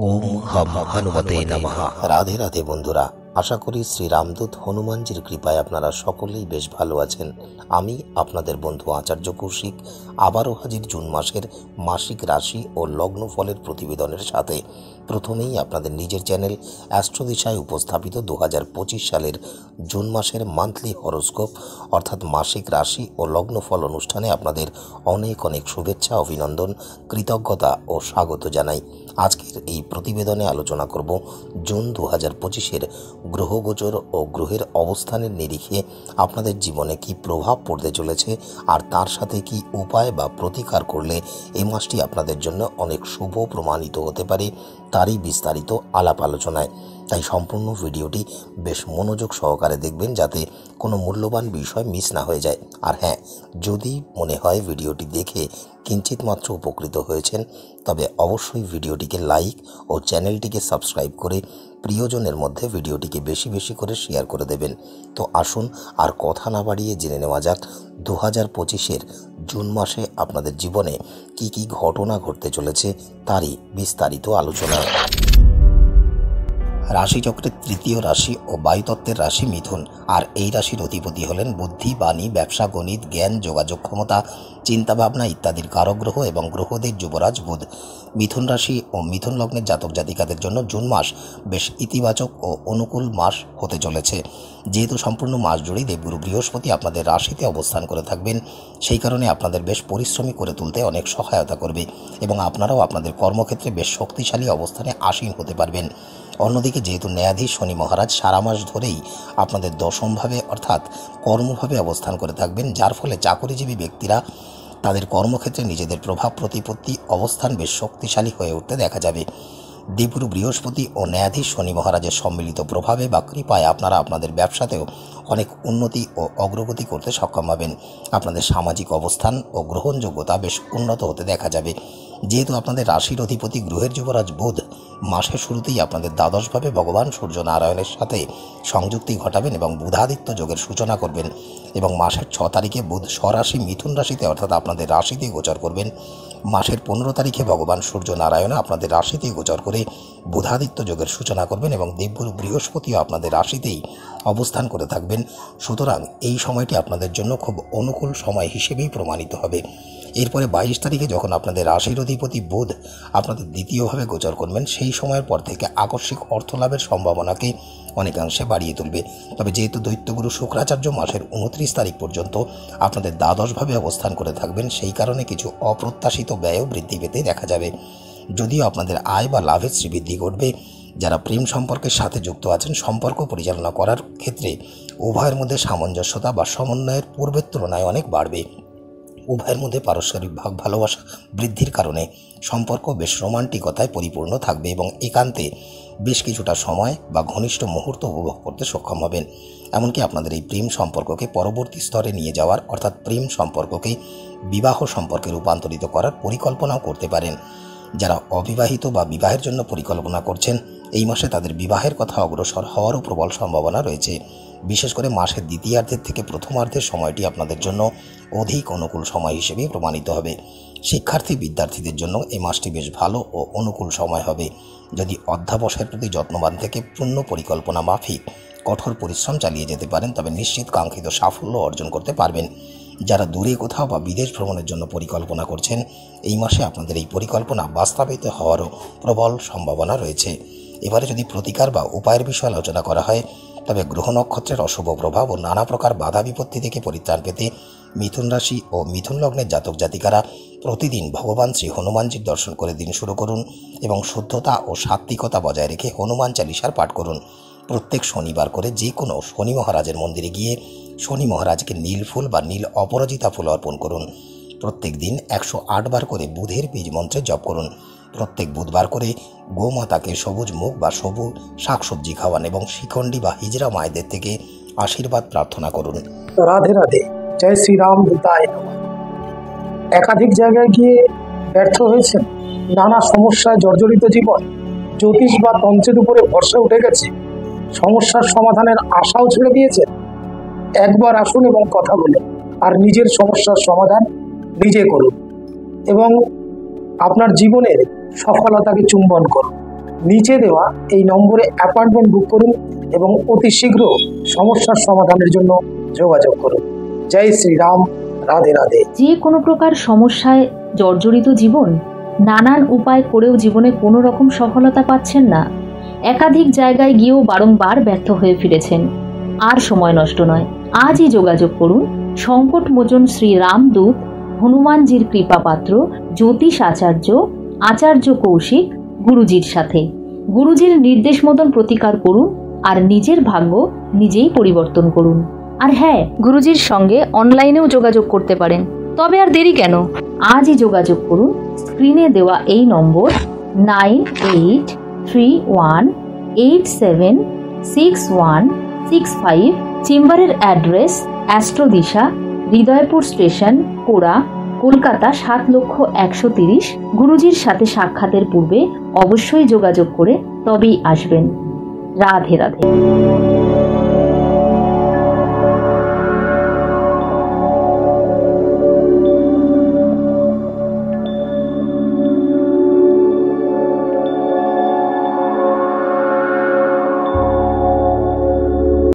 ওম হম হনুমতে নমঃ। রাধে রাধে বন্ধুরা, আশা করি শ্রী রামদূত হনুমানজির কৃপায় আপনারা সকলেই বেশ ভালো আছেন। আমি আপনাদের বন্ধু আচার্য কৌশিক আবারও হাজির জুন মাসের মাসিক রাশি ও লগ্ন ফলের প্রতিবেদনের সাথে। প্রথমেই আপনাদের নিজের চ্যানেল অ্যাস্ট্রোদিশায় উপস্থাপিত 2025 সালের জুন মাসের মান্থলি হরোস্কোপ অর্থাৎ মাসিক রাশি ও লগ্নফল অনুষ্ঠানে আপনাদের অনেক অনেক শুভেচ্ছা, অভিনন্দন, কৃতজ্ঞতা ও স্বাগত জানাই। আজকের এই প্রতিবেদনে আলোচনা করব জুন 2025-এর গ্রহগোচর ও গ্রহের অবস্থানের নিরিখে আপনাদের জীবনে কি প্রভাব পড়তে চলেছে, আর তার সাথে কি উপায় বা প্রতিকার করলে এই মাসটি আপনাদের জন্য অনেক শুভ প্রমাণিত হতে পারে, তারই বিস্তারিত আলাপ আলোচনায়। তাই সম্পূর্ণ ভিডিওটি বেশ মনোযোগ সহকারে দেখবেন, যাতে কোনো মূল্যবান বিষয় মিস না হয়ে যায়। আর হ্যাঁ, যদি মনে হয় ভিডিওটি দেখে কিঞ্চিত মাত্র উপকৃত হয়েছেন, তবে অবশ্যই ভিডিওটিকে লাইক ও চ্যানেলটিকে সাবস্ক্রাইব করে প্রিয়জনের মধ্যে ভিডিওটিকে বেশি বেশি করে শেয়ার করে দেবেন। তো আসুন আর কথা না বাড়িয়ে জেনে নেওয়া যাক 2025-এর জুন মাসে আপনাদের জীবনে কি কি ঘটনা ঘটতে চলেছে, তারই বিস্তারিত আলোচনা। রাশিচক্রের তৃতীয় রাশি ও বায়ুতত্ত্বের রাশি মিথুন, আর এই রাশির অধিপতি হলেন বুদ্ধি, বাণী, ব্যবসা, গণিত, জ্ঞান, যোগাযোগ ক্ষমতা, চিন্তাভাবনা ইত্যাদির কারগ্রহ এবং গ্রহদের যুবরাজ বুধ। মিথুন রাশি ও মিথুন লগ্নের জাতক জাতিকাদের জন্য জুন মাস বেশ ইতিবাচক ও অনুকূল মাস হতে চলেছে। যেহেতু সম্পূর্ণ মাস জুড়েই দেবগুরু বৃহস্পতি আপনাদের রাশিতে অবস্থান করে থাকবেন, সেই কারণে আপনাদের বেশ পরিশ্রমী করে তুলতে অনেক সহায়তা করবে এবং আপনারাও আপনাদের কর্মক্ষেত্রে বেশ শক্তিশালী অবস্থানে আসীন হতে পারবেন। অন্যদিকে যেহেতু ন্যায়াধীশ শনি মহারাজ সারা মাস ধরেই আপনাদের দশমভাবে অর্থাৎ কর্মভাবে অবস্থান করে থাকবেন, যার ফলে চাকরিজীবী ব্যক্তিরা তাদের কর্মক্ষেত্রে নিজেদের প্রভাব প্রতিপত্তি অবস্থান বেশ শক্তিশালী হয়ে উঠতে দেখা যাবে। দেবগুরু বৃহস্পতি ও ন্যায়াধীশ শনি মহারাজের সম্মিলিত প্রভাবে বা কৃপায় আপনারা আপনাদের ব্যবসাতেও অনেক উন্নতি ও অগ্রগতি করতে সক্ষম হবেন। আপনাদের সামাজিক অবস্থান ও গ্রহণযোগ্যতা বেশ উন্নত হতে দেখা যাবে। যেহেতু আপনাদের রাশির অধিপতি গ্রহের যুবরাজ বুধ মাসের শুরুতেই আপনাদের দ্বাদশভাবে ভগবান সূর্য নারায়ণের সাথে সংযুক্তি ঘটাবেন এবং বুধাদিত্য যোগের সূচনা করবেন, এবং মাসের 6 তারিখে বুধ স্বরাশি মিথুন রাশিতে অর্থাৎ আপনাদের রাশিতে গোচর করবেন। মাসের 15 তারিখে ভগবান সূর্য নারায়ণ আপনাদের রাশিতেই গোচর করে বুধাদিত্য যোগের সূচনা করবেন এবং দেবগুরু বৃহস্পতিও আপনাদের রাশিতেই অবস্থান করে থাকবেন। সুতরাং এই সময়টি আপনাদের জন্য খুব অনুকূল সময় হিসেবেই প্রমাণিত হবে। এরপরে 22 তারিখে যখন আপনাদের রাশির অধিপতি বুধ আপনাদের দ্বিতীয়ভাবে গোচর করবেন, সেই সময়ের পর থেকে আকস্মিক অর্থলাভের সম্ভাবনাকে অনেকাংশে বাড়িয়ে তুলবে। তবে যেহেতু দৈত্যগুরু শুক্রাচার্য মাসের 29 তারিখ পর্যন্ত আপনাদের দ্বাদশভাবে অবস্থান করে থাকবেন, সেই কারণে কিছু অপ্রত্যাশিত ব্যয়ও বৃদ্ধি পেতে দেখা যাবে। যদিও আপনাদের আয় বা লাভের শ্রীবৃদ্ধি ঘটবে, যারা প্রেম সম্পর্কের সাথে যুক্ত আছেন, সম্পর্ক পরিচালনা করার ক্ষেত্রে উভয়ের মধ্যে সামঞ্জস্যতা বা সমন্বয়ের পূর্বের তুলনায় অনেক বাড়বে। উভয়ের মধ্যে পারস্পরিক ভালোবাসা বৃদ্ধির কারণে সম্পর্ক বেশ রোমান্টিকতায় পরিপূর্ণ থাকবে এবং একান্তে বেশ কিছুটা সময় বা ঘনিষ্ঠ মুহূর্ত উপভোগ করতে সক্ষম হবেন। এমনকি আপনাদের এই প্রেম সম্পর্ককে পরবর্তী স্তরে নিয়ে যাওয়ার অর্থাৎ প্রেম সম্পর্ককে বিবাহ সম্পর্কে রূপান্তরিত করার পরিকল্পনাও করতে পারেন। যারা অবিবাহিত বা বিবাহের জন্য পরিকল্পনা করছেন, এই মাসে তাদের বিবাহের কথা অগ্রসর হওয়ারও প্রবল সম্ভাবনা রয়েছে। বিশেষ করে মাসের দ্বিতীয়ার্ধের থেকে প্রথমার্ধের সময়টি আপনাদের জন্য অধিক অনুকূল সময় হিসেবে প্রমাণিত হবে। শিক্ষার্থী বিদ্যার্থীদের জন্য এই মাসটি বেশ ভালো ও অনুকূল সময় হবে। যদি অধ্যাবসায়ের প্রতি যত্নবান থেকে পূর্ণ পরিকল্পনা মাফিক কঠোর পরিশ্রম চালিয়ে যেতে পারেন, তবে নিশ্চিত কাঙ্ক্ষিত সাফল্য অর্জন করতে পারবেন। যারা দূরে কোথাও বা বিদেশ ভ্রমণের জন্য পরিকল্পনা করছেন, এই মাসে আপনাদের এই পরিকল্পনা বাস্তবায়িত হওয়ারও প্রবল সম্ভাবনা রয়েছে। এবারে যদি প্রতিকার বা উপায়ের বিষয়ে আলোচনা করা হয়, তবে গ্রহ নক্ষত্রের অশুভ প্রভাব ও নানা প্রকার বাধা বিপত্তি থেকে পরিত্রাণ পেতে মিথুন রাশি ও মিথুন লগ্নের জাতক জাতিকারা প্রতিদিন ভগবান শ্রী হনুমানজির দর্শন করে দিন শুরু করুন এবং শুদ্ধতা ও সাত্ত্বিকতা বজায় রেখে হনুমান চালিসার পাঠ করুন। প্রত্যেক শনিবার করে যে কোনো শনি মহারাজের মন্দিরে গিয়ে শনি মহারাজকে নীল ফুল বা নীল অপরাজিতা ফুল অর্পণ করুন। প্রত্যেক দিন 108 বার করে বুধের বীজ মন্ত্রে জপ করুন। প্রত্যেক বুধবার করে গোমাতাকে সবুজ মুখ বা সবুজ শাকসবজি খাওয়ান এবং শিখণ্ডী বা হিজড়া মায়েদের থেকে আশীর্বাদ প্রার্থনা করুন। রাধে রাধে, জয় শ্রীরাম দূতায় নমঃ। একাধিক জায়গায় গিয়ে ব্যর্থ হয়েছেন, নানা সমস্যায় জর্জরিত জীবন, জ্যোতিষ বা তন্ত্রের উপরে ভরসা উঠে গেছে, সমস্যার সমাধানের আশাও ছেড়ে দিয়েছেন। একবার আসুন এবং কথা বলুন, আর নিজের সমস্যার সমাধান নিজে করুন এবং আপনার জীবনের সফলতাকে চুম্বন করুন। নিচে দেওয়া এই নম্বরে অ্যাপয়েন্টমেন্ট বুক করুন এবং অতি শীঘ্র সমস্যার সমাধানের জন্য যোগাযোগ করুন। জয় শ্রীরাম। রাধে রাধে। যে কোনো প্রকার সমস্যায় জর্জরিত জীবন, নানান উপায় করেও জীবনে কোনো রকম সফলতা পাচ্ছেন না, একাধিক জায়গায় গিয়েও বারংবার ব্যর্থ হয়ে ফিরেছেন, আর সময় নষ্ট নয়, আজই যোগাযোগ করুন সংকটমোচন শ্রী রামদূত হনুমানজির কৃপাপাত্র জ্যোতিষ আচার্য কৌশিক গুরুজির সাথে। গুরুজির নির্দেশ মতন প্রতিকার করুন আর নিজের ভাগ্য নিজেই পরিবর্তন করুন। আর হ্যাঁ, গুরুজির সঙ্গে অনলাইনেও যোগাযোগ করতে পারেন। তবে আর দেরি কেন, আজই যোগাযোগ করুন স্ক্রিনে দেওয়া এই নম্বর 9832876165। চেম্বারের অ্যাড্রেস অ্যাস্ট্রোদিশা, হৃদয়পুর স্টেশন, কোড়া, কলকাতা ৭,১৩০,০০০। গুরুজির সাথে সাক্ষাতের পূর্বে অবশ্যই যোগাযোগ করে তবেই আসবেন। রাধে রাধে।